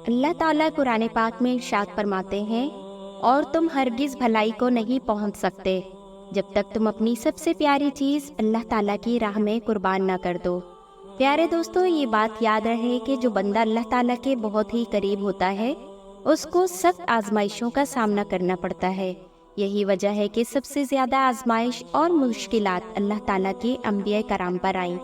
اللہ تعالیٰ قرآن پاک میں ارشاد فرماتے ہیں، اور تم ہرگز بھلائی کو نہیں پہنچ سکتے جب تک تم اپنی سب سے پیاری چیز اللہ تعالیٰ کی راہ میں قربان نہ کر دو۔ پیارے دوستو، یہ بات یاد رہے کہ جو بندہ اللہ تعالیٰ کے بہت ہی قریب ہوتا ہے اس کو سخت آزمائشوں کا سامنا کرنا پڑتا ہے۔ یہی وجہ ہے کہ سب سے زیادہ آزمائش اور مشکلات اللہ تعالیٰ کے انبیاء کرام پر آئیں۔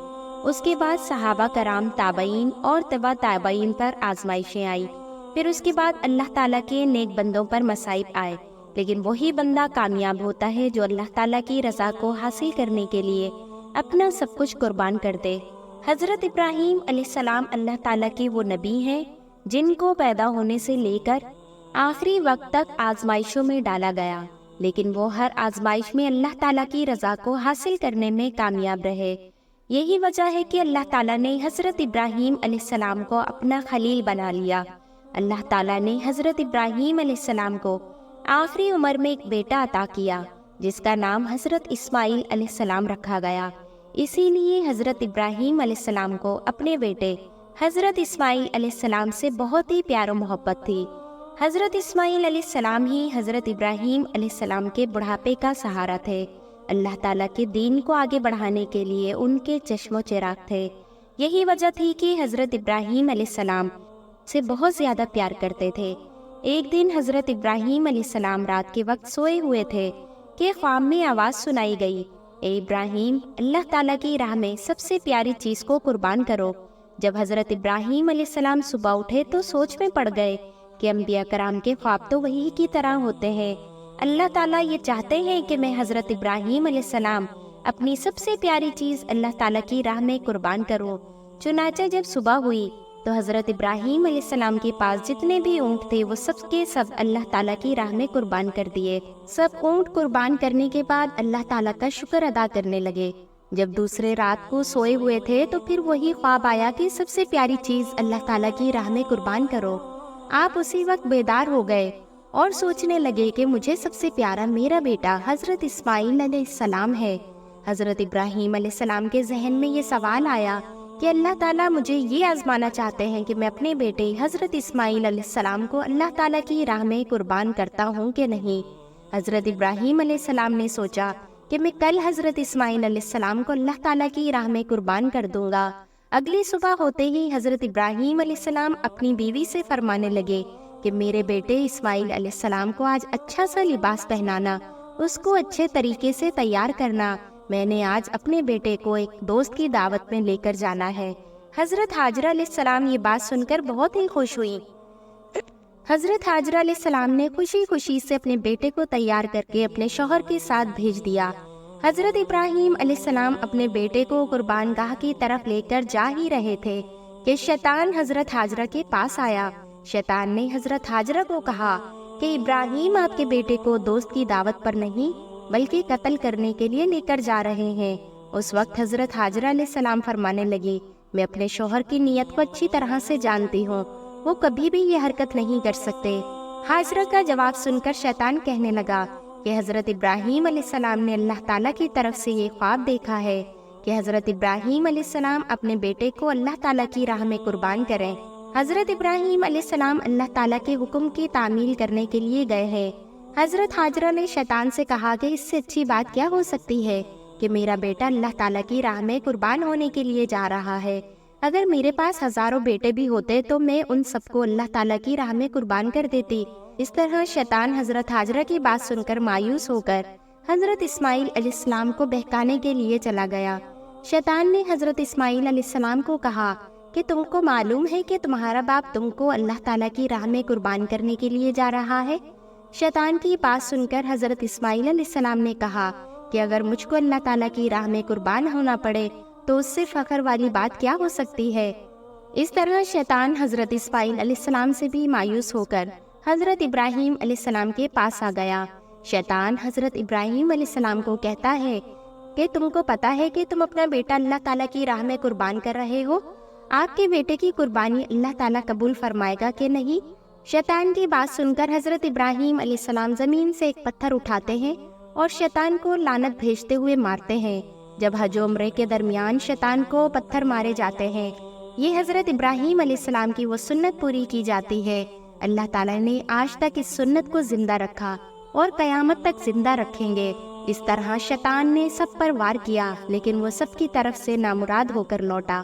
اس کے بعد صحابہ کرام، تابعین اور تبع تابعین پر آزمائشیں آئیں۔ پھر اس کے بعد اللہ تعالیٰ کے نیک بندوں پر مصائب آئے، لیکن وہی بندہ کامیاب ہوتا ہے جو اللہ تعالیٰ کی رضا کو حاصل کرنے کے لیے اپنا سب کچھ قربان کر دے۔ حضرت ابراہیم علیہ السلام اللہ تعالیٰ کے وہ نبی ہیں جن کو پیدا ہونے سے لے کر آخری وقت تک آزمائشوں میں ڈالا گیا، لیکن وہ ہر آزمائش میں اللہ تعالیٰ کی رضا کو حاصل کرنے میں کامیاب رہے۔ یہی وجہ ہے کہ اللہ تعالیٰ نے حضرت ابراہیم علیہ السلام کو اپنا خلیل بنا لیا۔ اللہ تعالیٰ نے حضرت ابراہیم علیہ السلام کو آخری عمر میں ایک بیٹا عطا کیا جس کا نام حضرت اسماعیل علیہ السلام رکھا گیا۔ اسی لیے حضرت ابراہیم علیہ السلام کو اپنے بیٹے حضرت اسماعیل علیہ السلام سے بہت ہی پیار و محبت تھی۔ حضرت اسماعیل علیہ السلام ہی حضرت ابراہیم علیہ السلام کے بڑھاپے کا سہارا تھے۔ اللہ تعالیٰ کے دین کو آگے بڑھانے کے لیے ان کے چشم و چراغ تھے۔ یہی وجہ تھی کہ حضرت ابراہیم علیہ السلام سے بہت زیادہ پیار کرتے تھے۔ ایک دن حضرت ابراہیم علیہ السلام رات کے وقت سوئے ہوئے تھے کہ خواب میں آواز سنائی گئی، اے ابراہیم، اللہ تعالیٰ کی راہ میں سب سے پیاری چیز کو قربان کرو۔ جب حضرت ابراہیم علیہ السلام صبح اٹھے تو سوچ میں پڑ گئے کہ انبیاء کرام کے خواب تو وہی کی طرح ہوتے ہیں۔ اللہ تعالیٰ یہ چاہتے ہیں کہ میں حضرت ابراہیم علیہ السلام اپنی سب سے پیاری چیز اللہ تعالیٰ کی راہ میں قربان کروں۔ چنانچہ جب صبح ہوئی تو حضرت ابراہیم علیہ السلام کے پاس جتنے بھی اونٹ تھے وہ سب کے سب اللہ تعالیٰ کی راہ میں قربان کر دیے۔ سب اونٹ قربان کرنے کے بعد اللہ تعالیٰ کا شکر ادا کرنے لگے۔ جب دوسرے رات کو سوئے ہوئے تھے تو پھر وہی خواب آیا کہ سب سے پیاری چیز اللہ تعالیٰ کی راہ میں قربان کرو۔ آپ اسی وقت بیدار ہو گئے اور سوچنے لگے کہ مجھے سب سے پیارا میرا بیٹا حضرت اسماعیل علیہ السلام ہے۔ حضرت ابراہیم علیہ السلام کے ذہن میں یہ سوال آیا کہ اللہ تعالیٰ مجھے یہ آزمانا چاہتے ہیں کہ میں اپنے بیٹے حضرت اسماعیل علیہ السلام کو اللہ تعالیٰ کی راہ میں قربان کرتا ہوں کہ نہیں۔ حضرت ابراہیم علیہ السلام نے سوچا کہ میں کل حضرت اسماعیل علیہ السلام کو اللہ تعالیٰ کی راہ میں قربان کر دوں گا۔ اگلی صبح ہوتے ہی حضرت ابراہیم علیہ السلام اپنی بیوی سے فرمانے لگے کہ میرے بیٹے اسماعیل علیہ السلام کو آج اچھا سا لباس پہنانا، اس کو اچھے طریقے سے تیار کرنا، میں نے آج اپنے بیٹے کو ایک دوست کی دعوت میں لے کر جانا ہے۔ حضرت ہاجرہ علیہ السلام یہ بات سن کر بہت ہی خوش ہوئی۔ حضرت ہاجرہ علیہ السلام نے خوشی خوشی سے اپنے بیٹے کو تیار کر کے اپنے شوہر کے ساتھ بھیج دیا۔ حضرت ابراہیم علیہ السلام اپنے بیٹے کو قربان گاہ کی طرف لے کر جا ہی رہے تھے کہ شیطان حضرت ہاجرہ کے پاس آیا۔ شیطان نے حضرت ہاجرہ کو کہا کہ ابراہیم آپ کے بیٹے کو دوست کی دعوت پر نہیں بلکہ قتل کرنے کے لیے لے کر جا رہے ہیں۔ اس وقت حضرت ہاجرہ علیہ السلام فرمانے لگی، میں اپنے شوہر کی نیت کو اچھی طرح سے جانتی ہوں، وہ کبھی بھی یہ حرکت نہیں کر سکتے۔ ہاجرہ کا جواب سن کر شیطان کہنے لگا کہ حضرت ابراہیم علیہ السلام نے اللہ تعالیٰ کی طرف سے یہ خواب دیکھا ہے کہ حضرت ابراہیم علیہ السلام اپنے بیٹے کو اللہ تعالیٰ کی راہ میں قربان کریں۔ حضرت ابراہیم علیہ السلام اللہ تعالیٰ کے حکم کی تعمیل کرنے کے لیے گئے ہیں۔ حضرت ہاجرہ نے شیطان سے کہا کہ اس سے اچھی بات کیا ہو سکتی ہے کہ میرا بیٹا اللہ تعالیٰ کی راہ میں قربان ہونے کے لیے جا رہا ہے۔ اگر میرے پاس ہزاروں بیٹے بھی ہوتے تو میں ان سب کو اللہ تعالیٰ کی راہ میں قربان کر دیتی۔ اس طرح شیطان حضرت ہاجرہ کی بات سن کر مایوس ہو کر حضرت اسماعیل علیہ السلام کو بہکانے کے لیے چلا گیا۔ شیطان نے حضرت اسماعیل علیہ السلام کو کہا کہ تم کو معلوم ہے کہ تمہارا باپ تم کو اللہ تعالیٰ کی راہ میں قربان کرنے کے لیے جا رہا ہے۔ شیطان کی بات سن کر حضرت اسماعیل علیہ السلام نے کہا کہ اگر مجھ کو اللہ تعالیٰ کی راہ میں قربان ہونا پڑے تو اس سے فخر والی بات کیا ہو سکتی ہے۔ اس طرح شیطان حضرت اسماعیل علیہ السلام سے بھی مایوس ہو کر حضرت ابراہیم علیہ السلام کے پاس آ گیا۔ شیطان حضرت ابراہیم علیہ السلام کو کہتا ہے کہ تم کو پتہ ہے کہ تم اپنا بیٹا اللہ تعالیٰ کی راہ میں قربان کر رہے ہو، آپ کے بیٹے کی قربانی اللہ تعالیٰ قبول فرمائے گا کہ نہیں؟ شیطان کی بات سن کر حضرت ابراہیم علیہ السلام زمین سے ایک پتھر اٹھاتے ہیں اور شیطان کو لعنت بھیجتے ہوئے مارتے ہیں۔ جب حج و عمرے کے درمیان شیطان کو پتھر مارے جاتے ہیں، یہ حضرت ابراہیم علیہ السلام کی وہ سنت پوری کی جاتی ہے۔ اللہ تعالیٰ نے آج تک اس سنت کو زندہ رکھا اور قیامت تک زندہ رکھیں گے۔ اس طرح شیطان نے سب پر وار کیا، لیکن وہ سب کی طرف سے نامراد ہو کر لوٹا۔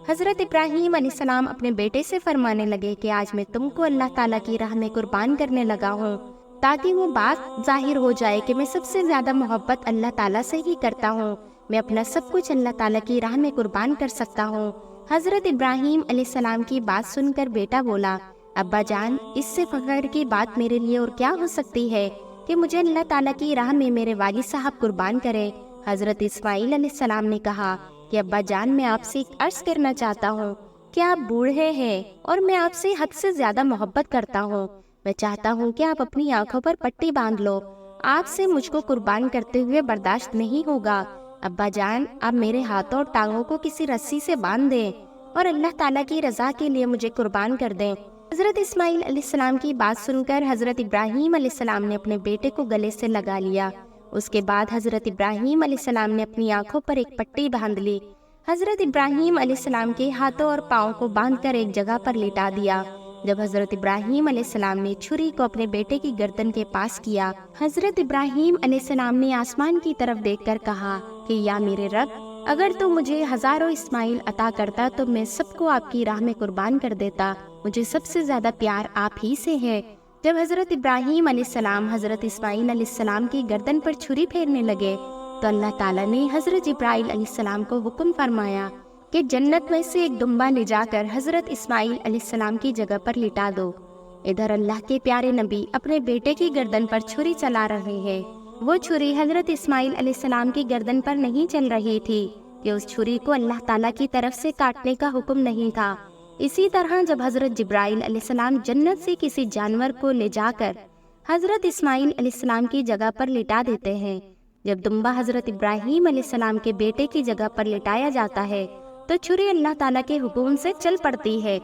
حضرت ابراہیم علیہ السلام اپنے بیٹے سے فرمانے لگے کہ آج میں تم کو اللہ تعالیٰ کی راہ میں قربان کرنے لگا ہوں، تاکہ وہ بات ظاہر ہو جائے کہ میں سب سے زیادہ محبت اللہ تعالیٰ سے ہی کرتا ہوں، میں اپنا سب کچھ اللہ تعالیٰ کی راہ میں قربان کر سکتا ہوں۔ حضرت ابراہیم علیہ السلام کی بات سن کر بیٹا بولا، ابا جان، اس سے فخر کی بات میرے لیے اور کیا ہو سکتی ہے کہ مجھے اللہ تعالیٰ کی راہ میں میرے والد صاحب قربان کرے۔ حضرت اسماعیل علیہ السلام نے کہا کہ ابا جان، میں آپ سے ایک عرض کرنا چاہتا ہوں کہ آپ بوڑھے ہیں اور میں آپ سے حد سے زیادہ محبت کرتا ہوں۔ میں چاہتا ہوں کہ آپ اپنی آنکھوں پر پٹی باندھ لو، آپ سے مجھ کو قربان کرتے ہوئے برداشت نہیں ہوگا۔ ابا جان، آپ میرے ہاتھوں اور ٹانگوں کو کسی رسی سے باندھ دیں اور اللہ تعالیٰ کی رضا کے لیے مجھے قربان کر دیں۔ حضرت اسماعیل علیہ السلام کی بات سن کر حضرت ابراہیم علیہ السلام نے اپنے بیٹے کو گلے سے لگا لیا۔ اس کے بعد حضرت ابراہیم علیہ السلام نے اپنی آنکھوں پر ایک پٹی باندھ لی۔ حضرت ابراہیم علیہ السلام کے ہاتھوں اور پاؤں کو باندھ کر ایک جگہ پر لٹا دیا۔ جب حضرت ابراہیم علیہ السلام نے چھری کو اپنے بیٹے کی گردن کے پاس کیا، حضرت ابراہیم علیہ السلام نے آسمان کی طرف دیکھ کر کہا کہ یا میرے رب، اگر تو مجھے ہزاروں اسماعیل عطا کرتا تو میں سب کو آپ کی راہ میں قربان کر دیتا۔ مجھے سب سے زیادہ پیار آپ ہی سے ہے۔ جب حضرت ابراہیم علیہ السلام حضرت اسماعیل علیہ السلام کی گردن پر چھری پھیرنے لگے تو اللہ تعالیٰ نے حضرت جبرائیل علیہ السلام کو حکم فرمایا کہ جنت میں سے ایک دمبا لے جا کر حضرت اسماعیل علیہ السلام کی جگہ پر لٹا دو۔ ادھر اللہ کے پیارے نبی اپنے بیٹے کی گردن پر چھری چلا رہے ہیں۔ وہ چھری حضرت اسماعیل علیہ السلام کی گردن پر نہیں چل رہی تھی کہ اس چھری کو اللہ تعالیٰ کی طرف سے کاٹنے کا حکم نہیں تھا۔ اسی طرح جب حضرت جبرائیل علیہ السلام جنت سے کسی جانور کو لے جا کر حضرت اسماعیل علیہ السلام کی جگہ پر لٹا دیتے ہیں، جب دمبا حضرت ابراہیم علیہ السلام کے بیٹے کی جگہ پر لٹایا جاتا ہے تو چھری اللہ تعالیٰ کے حکم سے چل پڑتی ہے۔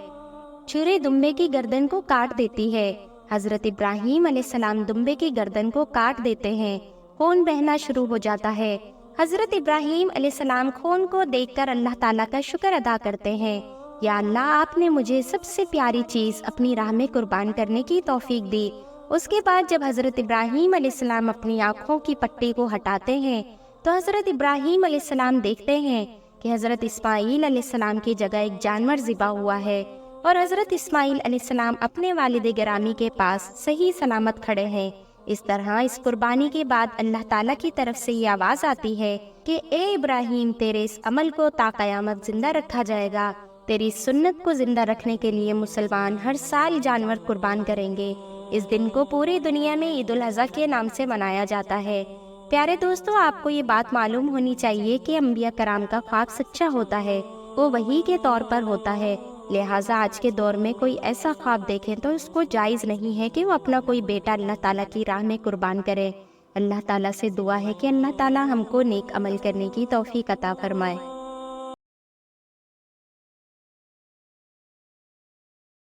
چھری دمبے کی گردن کو کاٹ دیتی ہے۔ حضرت ابراہیم علیہ السلام دمبے کی گردن کو کاٹ دیتے ہیں، خون بہنا شروع ہو جاتا ہے۔ حضرت ابراہیم علیہ السلام خون کو دیکھ کر اللہ تعالیٰ کا شکر ادا کرتے ہیں، یا اللہ، آپ نے مجھے سب سے پیاری چیز اپنی راہ میں قربان کرنے کی توفیق دی۔ اس کے بعد جب حضرت ابراہیم علیہ السلام اپنی آنکھوں کی پٹی کو ہٹاتے ہیں تو حضرت ابراہیم علیہ السلام دیکھتے ہیں کہ حضرت اسماعیل علیہ السلام کی جگہ ایک جانور ذبح ہوا ہے اور حضرت اسماعیل علیہ السلام اپنے والد گرامی کے پاس صحیح سلامت کھڑے ہیں۔ اس طرح اس قربانی کے بعد اللہ تعالیٰ کی طرف سے یہ آواز آتی ہے کہ اے ابراہیم، تیرے اس عمل کو تا قیامت زندہ رکھا جائے گا۔ تیری سنت کو زندہ رکھنے کے لیے مسلمان ہر سال جانور قربان کریں گے۔ اس دن کو پوری دنیا میں عید الاضحیٰ کے نام سے منایا جاتا ہے۔ پیارے دوستو، آپ کو یہ بات معلوم ہونی چاہیے کہ انبیاء کرام کا خواب سچا ہوتا ہے، وہ وحی کے طور پر ہوتا ہے۔ لہٰذا آج کے دور میں کوئی ایسا خواب دیکھیں تو اس کو جائز نہیں ہے کہ وہ اپنا کوئی بیٹا اللہ تعالیٰ کی راہ میں قربان کرے۔ اللہ تعالیٰ سے دعا ہے کہ اللہ تعالیٰ ہم کو نیک عمل کرنے کی توفیق عطا فرمائے۔